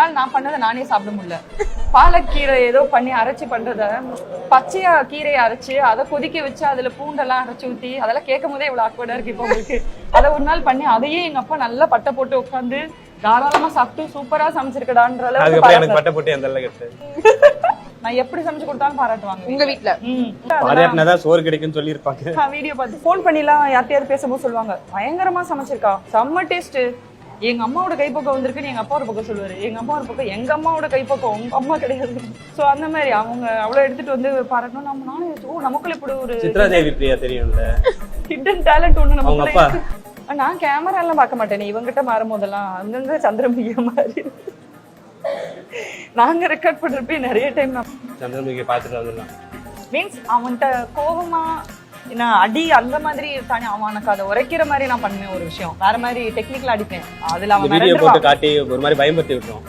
நாள் நான் பண்ணதை நானே சாப்பிட முடியல. பாலக்கீரை ஏதோ பண்ணி அரைச்சி பண்றத, பச்சையா கீரையை அரைச்சு அதை கொதிக்க வச்சு அதுல பூண்டெல்லாம் அரைச்சி ஊத்தி அதெல்லாம் கேட்கும் போதே இவ்வளவு ஆக்வர்டா இருக்கு இப்போ உங்களுக்கு. அதை ஒரு நாள் பண்ணி அதையே எங்க அப்பா நல்லா பட்டை போட்டு உட்காந்து தாராளமா சாப்பிட்டு சூப்பரா சமைச்சிருக்கடான்ற அளவுக்கு நான் எப்படி சமைச்சு கொடுத்தாலும் பாராட்டுவாங்க உங்க வீட்டுல. பாராட்டினாதான் சோறு கிடைக்கும்னு சொல்லி இருப்பாங்க. வீடியோ பார்த்து போன் பண்ணிலாம் யார்ட்டையாவது பேசும்போது சொல்லுவாங்க பயங்கரமா சமைச்சிருக்கா, செம்ம டேஸ்ட், எங்க அம்மாவோட கைப்பக்கம் வந்திருக்குன்னு எங்க அப்பா ஒரு பக்கம் சொல்லுவாரு, எங்க அம்மா ஒரு பக்கம் எங்க அம்மாவோட கைப்பக்கம் உங்க அம்மா கிடையாது. சோ அந்த மாதிரி அவங்க அவ்வளவு எடுத்துட்டு வந்து பாராட்டணும். நம்ம நானும் நமக்குள்ள இப்படி ஒரு சித்ரா தேவி பிரியா தெரியும்ல, ஹிடன் டேலண்ட் ஒண்ணு அவங்க அப்பா. நான் கேமரா எல்லாம் பார்க்க மாட்டேன், இவங்கிட்ட மாறும் போதெல்லாம் அங்கங்க சந்திரமுகிய மாதிரி நாங்க ரெக்கார்ட் பண்றப்ப நிறைய டைம் நான் சந்திரமுகியை பார்த்துட்டு வந்துடலாம். மீன்ஸ் அவன்கிட்ட கோபமா நான் அடி அந்த மாதிரி தானே, அவனுக்கு அதை உரைக்கிற மாதிரி நான் பண்ணேன் ஒரு விஷயம், வேற மாதிரி டெக்னிக்கலா அடிப்பேன், அதுல அவன் போட்டு காட்டி ஒரு மாதிரி பயன்படுத்தி விட்டுரும்.